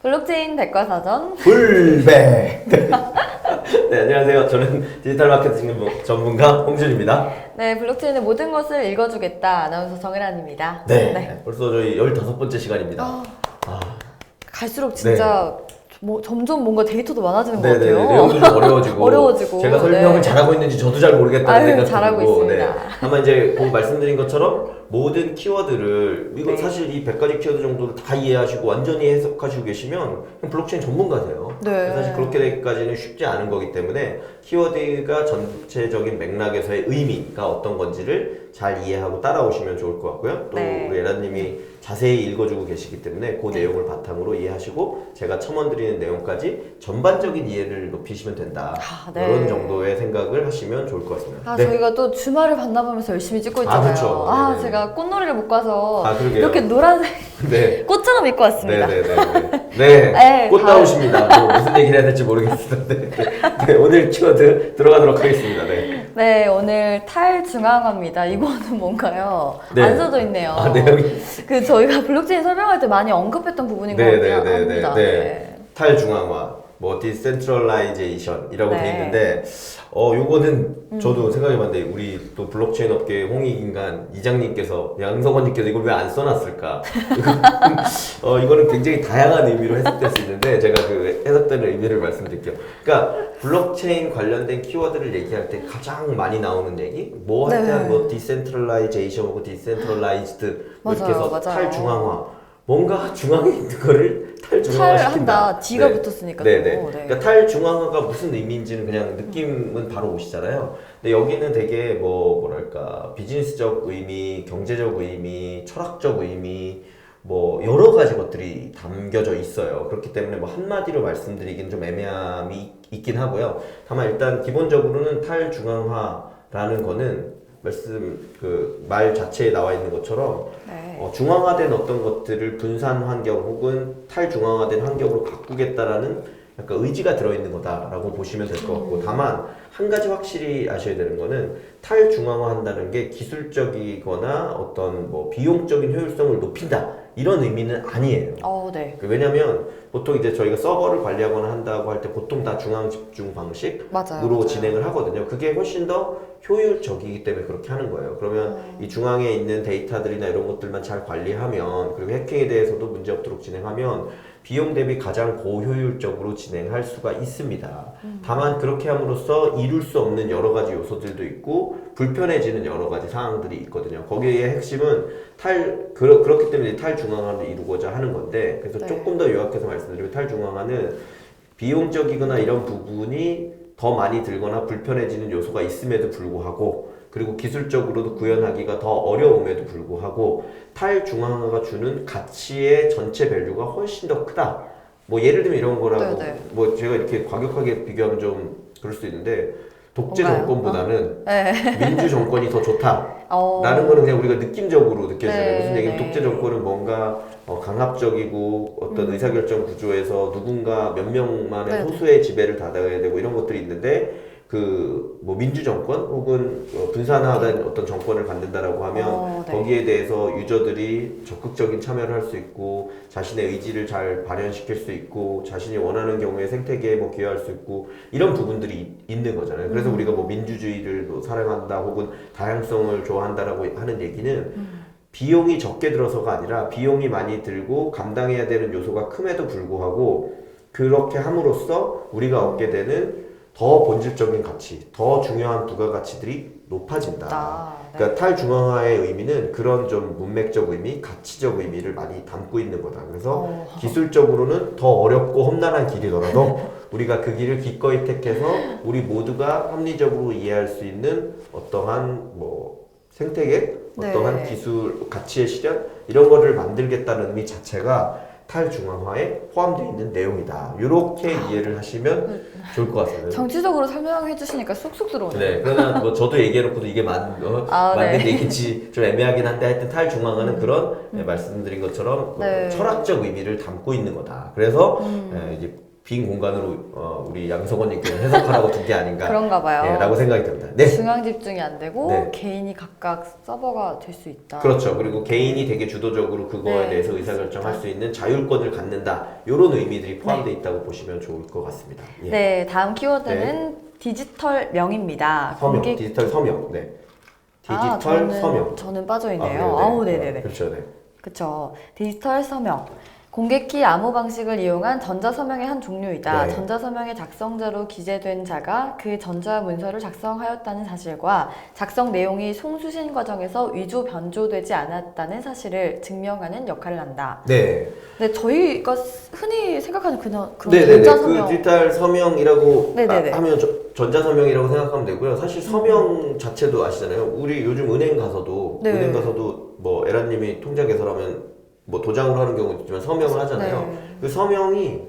블록체인 백과사전 불배. 네, 안녕하세요. 저는 디지털 마케팅 전문가 홍준입니다. 네, 블록체인의 모든 것을 읽어주겠다. 아나운서 정혜란입니다. 네, 벌써 저희 15번째 시간입니다. 아, 갈수록 진짜 점점 뭔가 데이터도 많아지는 것 네네, 같아요. 내용도 좀 어려워지고, 어려워지고. 제가 설명을 네. 잘하고 있는지 저도 잘 모르겠다는 아유, 생각이 잘하고 들고, 있습니다. 다만 이제 곧 말씀드린 것처럼 모든 키워드를 이거 네. 사실 이 100가지 키워드 정도를 다 이해하시고 완전히 해석하시고 계시면 그냥 블록체인 전문가세요. 네. 사실 그렇게 되기까지는 쉽지 않은 거기 때문에 키워드가 전체적인 맥락에서의 의미가 어떤 건지를 잘 이해하고 따라오시면 좋을 것 같고요. 또 네. 우리 에라님이 자세히 읽어주고 계시기 때문에 그 내용을 바탕으로 이해하시고 제가 첨언드리는 내용까지 전반적인 이해를 높이시면 된다. 네. 이런 정도의 생각을 하시면 좋을 것 같습니다. 저희가 또 주말을 반납하면서 열심히 찍고 있잖아요. 그렇죠. 네네. 제가 꽃놀이를 못 가서 그러게요. 이렇게 노란색 네. 꽃처럼 입고 왔습니다. 네, 꽃다우십니다. 뭐 무슨 얘기를 해야 될지 모르겠는데 네, 오늘 키워드 들어가도록 하겠습니다. 네, 오늘 탈중앙화입니다. 이거는 뭔가요? 네. 안 써져 있네요. 내용이 저희가 블록체인 설명할 때 많이 언급했던 부분인 것 같긴 합니다. 탈중앙화, 뭐 디센트럴라이제이션이라고 네. 돼 있는데 요거는 저도 생각해봤는데 우리 또 블록체인 업계 홍익인간 이장님께서 양성원님께서 이걸 왜 안 써놨을까? 이거는 굉장히 다양한 의미로 해석될 수 있는데 제가 그 해석되는 의미를 말씀드릴게요. 그러니까 블록체인 관련된 키워드를 얘기할 때 가장 많이 나오는 얘기 뭐 할 때 뭐 디센트럴라이제이션하고 디센트럴라이즈드 이렇게 해서 맞아요. 탈중앙화 뭔가 중앙에 있는 거를 탈중앙화시킨다. 탈한다. D가 붙었으니까. 네네. 그러니까 탈중앙화가 무슨 의미인지는 그냥 느낌은 바로 오시잖아요. 근데 여기는 되게 뭐랄까 비즈니스적 의미, 경제적 의미, 철학적 의미 뭐 여러 가지 것들이 담겨져 있어요. 그렇기 때문에 뭐 한마디로 말씀드리기는 좀 애매함이 있긴 하고요. 다만 일단 기본적으로는 탈중앙화라는 거는 말 자체에 나와 있는 것처럼 중앙화된 어떤 것들을 분산 환경 혹은 탈중앙화된 환경으로 바꾸겠다라는 약간 의지가 들어있는 거다라고 보시면 될 것 같고 다만 한 가지 확실히 아셔야 되는 거는 탈중앙화 한다는 게 기술적이거나 어떤 뭐 비용적인 효율성을 높인다 이런 의미는 아니에요. 네. 왜냐면 보통 이제 저희가 서버를 관리하거나 한다고 할 때 보통 다 중앙 집중 방식으로 맞아요. 진행을 하거든요. 그게 훨씬 더 효율적이기 때문에 그렇게 하는 거예요. 그러면 이 중앙에 있는 데이터들이나 이런 것들만 잘 관리하면 그리고 해킹에 대해서도 문제 없도록 진행하면 비용 대비 가장 고효율적으로 진행할 수가 있습니다. 다만 그렇게 함으로써 이룰 수 없는 여러 가지 요소들도 있고 불편해지는 여러 가지 상황들이 있거든요. 거기에 핵심은 그렇기 때문에 탈중앙화를 이루고자 하는 건데 그래서 조금 더 요약해서 말씀드리면 탈중앙화는 비용적이거나 이런 부분이 더 많이 들거나 불편해지는 요소가 있음에도 불구하고 그리고 기술적으로도 구현하기가 더 어려움에도 불구하고 탈중앙화가 주는 가치의 전체 밸류가 훨씬 더 크다. 뭐 예를 들면 이런 거라고 뭐 제가 이렇게 과격하게 비교하면 좀 그럴 수도 있는데 독재 정권보다는 민주 정권이 더 좋다라는 거는 그냥 우리가 느낌적으로 느껴지잖아요. 무슨 얘기냐면 독재 정권은 뭔가 강압적이고 어떤 의사결정 구조에서 누군가 몇 명만의 소수의 지배를 받아야 되고 이런 것들이 있는데 뭐 민주 정권 혹은 분산화된 어떤 정권을 갖는다라고 하면 거기에 대해서 유저들이 적극적인 참여를 할 수 있고 자신의 의지를 잘 발현시킬 수 있고 자신이 원하는 경우에 생태계에 뭐 기여할 수 있고 이런 부분들이 있는 거잖아요. 그래서 우리가 뭐 민주주의를 뭐 사랑한다 혹은 다양성을 좋아한다라고 하는 얘기는 비용이 적게 들어서가 아니라 비용이 많이 들고 감당해야 되는 요소가 큼에도 불구하고 그렇게 함으로써 우리가 얻게 되는 더 본질적인 가치, 더 중요한 부가가치들이 높아진다. 그러니까 탈중앙화의 의미는 그런 좀 문맥적 의미, 가치적 의미를 많이 담고 있는 거다. 그래서 기술적으로는 더 어렵고 험난한 길이더라도 우리가 그 길을 기꺼이 택해서 우리 모두가 합리적으로 이해할 수 있는 어떠한 뭐 생태계, 어떠한 기술, 가치의 실현 이런 거를 만들겠다는 의미 자체가 탈중앙화에 포함되어 있는 내용이다. 이렇게 이해를 하시면 좋을 것 같습니다. 정치적으로 설명해 주시니까 쏙쏙 들어오네요. 네, 그러나 뭐 저도 얘기해놓고도 이게 맞는 얘기인지 좀 애매하긴 한데 하여튼 탈중앙화는 그런 말씀드린 것처럼 철학적 의미를 담고 있는 거다. 그래서 이제 빈 공간으로 우리 양성원님께서 해석하라고 둔 게 아닌가 그런가 봐요. 라고 생각이 듭니다. 네. 중앙 집중이 안 되고 네. 개인이 각각 서버가 될 수 있다. 그렇죠. 그리고 개인이 되게 주도적으로 그거에 네. 대해서 의사결정할 수 있는 자율권을 갖는다. 이런 의미들이 포함되어 있다고 보시면 좋을 것 같습니다. 예. 네, 다음 키워드는 디지털명입니다. 서명, 공개- 디지털 서명. 네. 디지털 저는, 서명. 저는 빠져 있네요. 네네. 아우, 네네네. 그렇죠. 네. 그쵸. 디지털 서명. 공개키 암호 방식을 이용한 전자서명의 한 종류이다. 네. 전자서명의 작성자로 기재된 자가 그 전자문서를 작성하였다는 사실과 작성 내용이 송수신 과정에서 위조 변조되지 않았다는 사실을 증명하는 역할을 한다. 네. 근데 저희가 흔히 생각하는 그런 네네네. 전자서명. 그 디지털 서명이라고 네네네. 하면 전자서명이라고 생각하면 되고요. 사실 서명 자체도 아시잖아요. 우리 요즘 은행 가서도 네. 은행 가서도 뭐 에라님이 통장 개설하면 뭐 도장으로 하는 경우도 있지만 서명을 하잖아요. 네. 그 서명이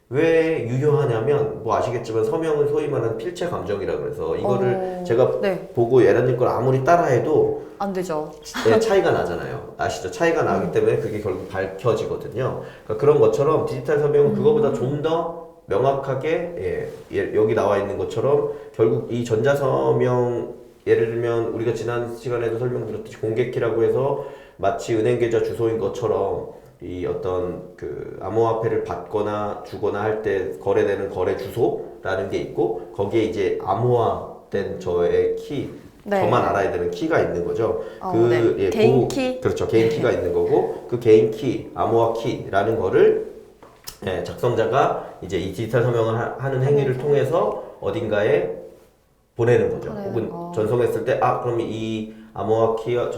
왜 유효하냐면 뭐 아시겠지만 서명은 소위 말하는 필체 감정이라고 해서 이거를 제가 네. 보고 에라님 걸 아무리 따라해도 안 되죠. 차이가 나잖아요. 아시죠? 차이가 나기 때문에 그게 결국 밝혀지거든요. 그러니까 그런 것처럼 디지털 서명은 그거보다 좀 더 명확하게 여기 나와 있는 것처럼 결국 이 전자서명 예를 들면 우리가 지난 시간에도 설명드렸듯이 공개키라고 해서 마치 은행 계좌 주소인 것처럼 이 어떤 그 암호화폐를 받거나 주거나 할 때 거래되는 거래 주소라는 게 있고 거기에 이제 암호화된 저의 키 네. 저만 알아야 되는 키가 있는 거죠. 네. 개인 키. 그렇죠. 개인 키가 있는 거고 그 개인 키, 암호화 키라는 거를 작성자가 이제 이 디지털 서명을 하는 행위를 통해서 어딘가에 보내는 거죠. 보내는 혹은 거. 전송했을 때 그럼 이 암호화 키와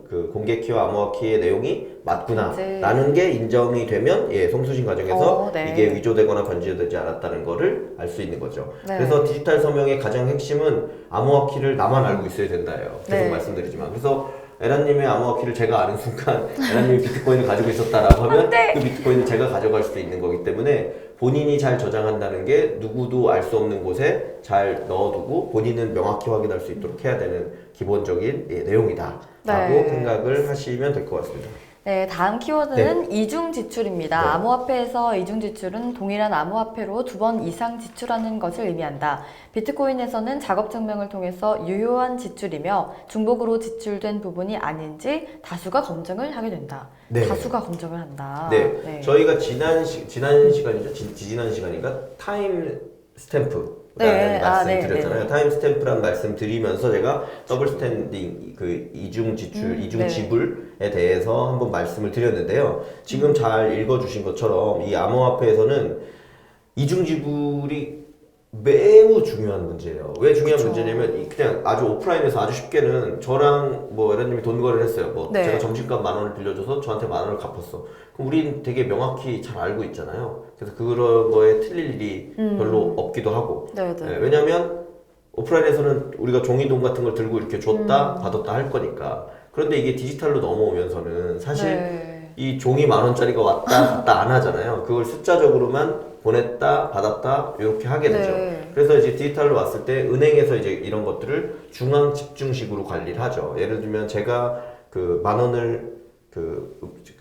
그 공개 키와 암호화 키의 내용이 맞구나라는 게 인정이 되면 송수신 과정에서 네. 이게 위조되거나 변질되지 않았다는 거를 알 수 있는 거죠. 네. 그래서 디지털 서명의 가장 핵심은 암호화 키를 나만 알고 있어야 된다예요. 계속 네. 말씀드리지만 그래서 에라님의 암호화 키를 제가 아는 순간 에라님이 비트코인을 가지고 있었다라고 하면 그 비트코인을 제가 가져갈 수도 있는 거기 때문에 본인이 잘 저장한다는 게 누구도 알 수 없는 곳에 잘 넣어두고 본인은 명확히 확인할 수 있도록 해야 되는 기본적인 내용이다 라고 네. 생각을 하시면 될 것 같습니다. 네, 다음 키워드는 이중 지출입니다. 네. 암호화폐에서 이중 지출은 동일한 암호화폐로 2번 이상 지출하는 것을 의미한다. 비트코인에서는 작업 증명을 통해서 유효한 지출이며 중복으로 지출된 부분이 아닌지 다수가 검증을 하게 된다. 네. 다수가 검증을 한다. 네, 저희가 지난 시간이죠? 지난 시간인가? 타임 스탬프 네. 말씀 드렸잖아요. 타임 스탬프란 말씀 드리면서 제가 더블 스탠딩 그 이중 지출, 이중 네. 지불에 대해서 한번 말씀을 드렸는데요. 지금 잘 읽어주신 것처럼 이 암호화폐에서는 이중 지불이 매우 중요한 문제예요. 왜 중요한 그쵸. 문제냐면 그냥 아주 오프라인에서 아주 쉽게는 저랑 뭐 에라님이 돈 거래를 했어요. 뭐 네. 제가 점심값 10,000원을 빌려줘서 저한테 10,000원을 갚았어. 그럼 우린 되게 명확히 잘 알고 있잖아요. 그래서 그런 거에 틀릴 일이 별로 없기도 하고. 네, 네. 왜냐면 오프라인에서는 우리가 종이돈 같은 걸 들고 이렇게 줬다 받았다 할 거니까. 그런데 이게 디지털로 넘어오면서는 사실 네. 이 종이 10,000원짜리가 왔다 갔다 안 하잖아요. 그걸 숫자적으로만 보냈다 받았다 이렇게 하게 되죠. 네. 그래서 이제 디지털로 왔을 때 은행에서 이제 이런 것들을 중앙 집중식으로 관리를 하죠. 예를 들면 제가 그 10,000원을 그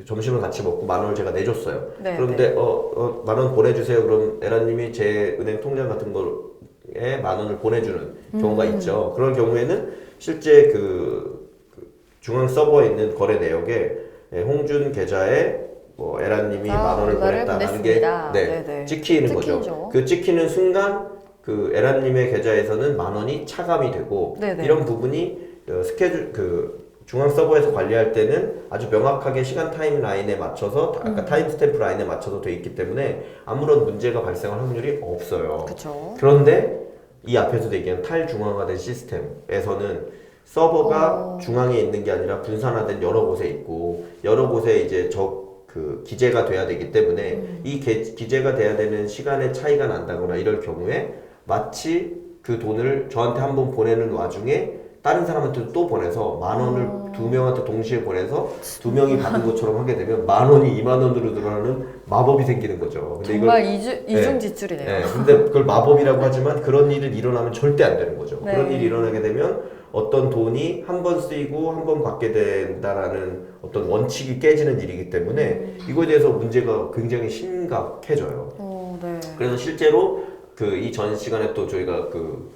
점심을 같이 먹고 10,000원을 제가 내줬어요. 네, 그런데 10,000원 보내주세요. 그럼 에라님이 제 은행 통장 같은 거에 10,000원을 보내주는 경우가 있죠. 그런 경우에는 실제 그 중앙 서버에 있는 거래 내역에 홍준 계좌에 뭐 에라님이 10,000원을 이거를 보냈다라는 게 보냈습니다. 네네. 찍히는 거죠. 찍히죠. 그 찍히는 순간 그 에라님의 계좌에서는 10,000원이 차감이 되고 네네. 이런 부분이 스케줄 그 중앙 서버에서 관리할 때는 아주 명확하게 시간 타임라인에 맞춰서 아까 타임 스탬프 라인에 맞춰서 돼 있기 때문에 아무런 문제가 발생할 확률이 없어요. 그쵸. 그런데 이 앞에서도 얘기한 탈중앙화된 시스템에서는 서버가 중앙에 있는 게 아니라 분산화된 여러 곳에 있고 여러 곳에 이제 그 기재가 돼야 되기 때문에 이 기재가 돼야 되는 시간에 차이가 난다거나 이럴 경우에 마치 그 돈을 저한테 한 번 보내는 와중에 다른 사람한테도 또 보내서 10,000원을 2명한테 동시에 보내서 2명이 받은 것처럼 하게 되면 10,000원이 20,000원으로 늘어나는 마법이 생기는 거죠. 근데 정말 이걸 이중 지출이네요. 네, 근데 그걸 마법이라고 하지만 그런 일이 일어나면 절대 안 되는 거죠. 네. 그런 일이 일어나게 되면 어떤 돈이 한 번 쓰이고 한 번 받게 된다라는 어떤 원칙이 깨지는 일이기 때문에 이거에 대해서 문제가 굉장히 심각해져요. 네. 그래서 실제로 그 이 전 시간에 또 저희가 그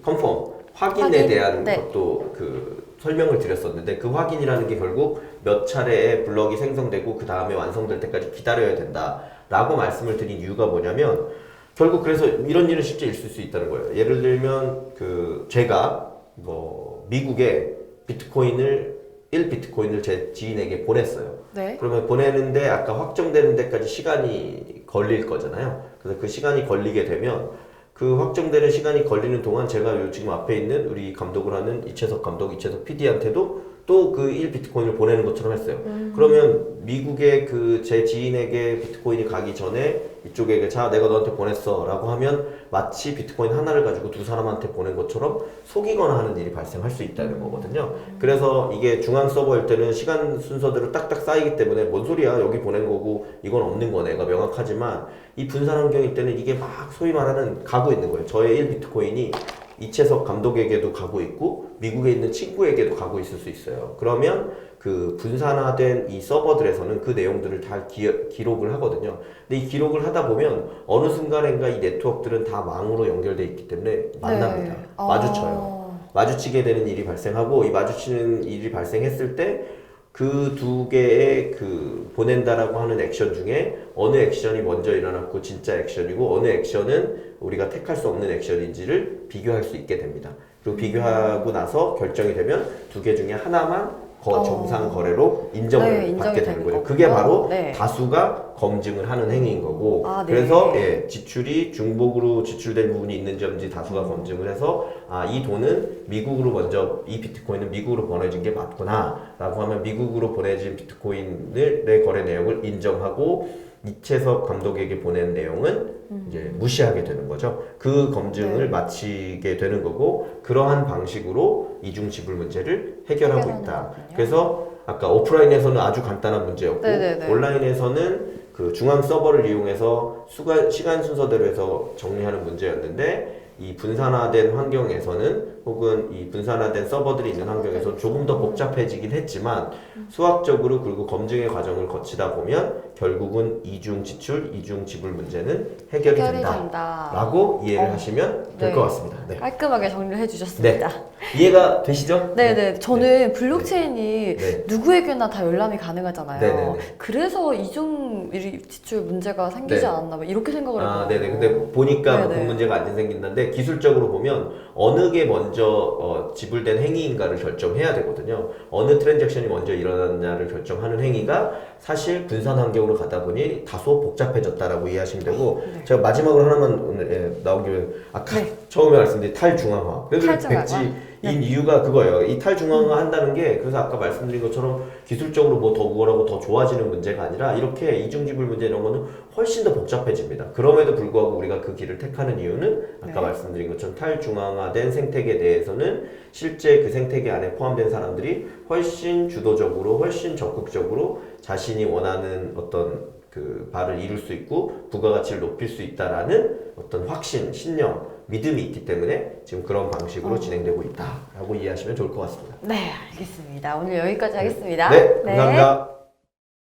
컨펌 확인에 확인? 대한 네. 것도 그 설명을 드렸었는데 그 확인이라는 게 결국 몇 차례의 블럭이 생성되고 그 다음에 완성될 때까지 기다려야 된다라고 말씀을 드린 이유가 뭐냐면 결국 그래서 이런 일은 실제 있을 수 있다는 거예요. 예를 들면 그 제가 뭐 미국에 비트코인을 1비트코인을 제 지인에게 보냈어요. 네. 그러면 보내는데 아까 확정되는 데까지 시간이 걸릴 거잖아요. 그래서 그 시간이 걸리게 되면 그 확정되는 시간이 걸리는 동안 제가 요 지금 앞에 있는 우리 감독을 하는 이채석 감독, 이채석 PD한테도 또 그 1비트코인을 보내는 것처럼 했어요. 그러면 미국의 그 제 지인에게 비트코인이 가기 전에 이쪽에게 자 내가 너한테 보냈어 라고 하면 마치 비트코인 하나를 가지고 두 사람한테 보낸 것처럼 속이거나 하는 일이 발생할 수 있다는 거거든요. 그래서 이게 중앙 서버일 때는 시간 순서대로 딱딱 쌓이기 때문에 뭔 소리야 여기 보낸 거고 이건 없는 거네가 명확하지만 이 분산 환경일 때는 이게 막 소위 말하는 가고 있는 거예요. 저의 1비트코인이 이채석 감독에게도 가고 있고 미국에 있는 친구에게도 가고 있을 수 있어요. 그러면 그 분산화된 이 서버들에서는 그 내용들을 다 기록을 하거든요. 근데 이 기록을 하다 보면 어느 순간인가 이 네트워크들은 다 망으로 연결돼 있기 때문에 만납니다. 네. 마주쳐요. 마주치게 되는 일이 발생하고 이 마주치는 일이 발생했을 때 그 두 개의 그 보낸다라고 하는 액션 중에 어느 액션이 먼저 일어났고 진짜 액션이고 어느 액션은 우리가 택할 수 없는 액션인지를 비교할 수 있게 됩니다. 그리고 비교하고 나서 결정이 되면 두 개 중에 하나만 정상 거래로 인정을 네, 인정이 받게 되는 되는 거죠. 거군요. 그게 바로 네. 다수가 검증을 하는 행위인 거고 아, 네. 그래서 예, 지출이 중복으로 지출된 부분이 있는지 없는지 다수가 검증을 해서 아, 이 돈은 미국으로 먼저 이 비트코인은 미국으로 보내진 게 맞구나 라고 하면 미국으로 보내진 비트코인의 거래 내용을 인정하고 이채석 감독에게 보낸 내용은 이제 무시하게 되는 거죠. 그 검증을 네. 마치게 되는 거고 그러한 방식으로 이중 지불 문제를 해결하고 해결하는 있다. 거군요. 그래서 아까 오프라인에서는 아주 간단한 문제였고 네네네. 온라인에서는 그 중앙 서버를 이용해서 시간 순서대로 해서 정리하는 문제였는데 이 분산화된 환경에서는 혹은 이 분산화된 서버들이 있는 환경에서 조금 더 복잡해지긴 했지만 수학적으로 그리고 검증의 과정을 거치다 보면 결국은 이중 지출, 이중 지불 문제는 해결이 된다. 라고 이해를 하시면 될 네. 것 같습니다. 네. 깔끔하게 정리를 해주셨습니다. 이해가 되시죠? 네네. 저는 블록체인이 네. 누구에게나 다 열람이 가능하잖아요. 네네네. 그래서 이중 지출 문제가 생기지 네. 않았나 봐. 이렇게 생각을 아, 했거든요. 네네. 근데 보니까 뭐 그 네네. 문제가 안 생긴다는데 기술적으로 보면 어느 게 먼저 지불된 행위인가를 결정해야 되거든요. 어느 트랜잭션이 먼저 일어났냐를 결정하는 행위가 사실 분산 환경으로 가다 보니 다소 복잡해졌다라고 이해하시면 되고 네. 제가 마지막으로 하나만 오늘 나온 김에 아까 네. 처음에 말씀드린 탈중앙화. 그래서 탈중앙화? 백지인 이유가 그거예요. 이 탈중앙화 한다는 게 그래서 아까 말씀드린 것처럼 기술적으로 뭐 더 우월하고 더 좋아지는 문제가 아니라 이렇게 이중지불 문제 이런 거는 훨씬 더 복잡해집니다. 그럼에도 불구하고 우리가 그 길을 택하는 이유는 아까 네. 말씀드린 것처럼 탈중앙화된 생태계에 대해서는 실제 그 생태계 안에 포함된 사람들이 훨씬 주도적으로 훨씬 적극적으로 자신이 원하는 어떤 그 바를 이룰 수 있고 부가가치를 높일 수 있다라는 어떤 확신, 신념, 믿음이 있기 때문에 지금 그런 방식으로 진행되고 있다라고 이해하시면 좋을 것 같습니다. 네, 알겠습니다. 오늘 여기까지 하겠습니다. 네, 감사합니다.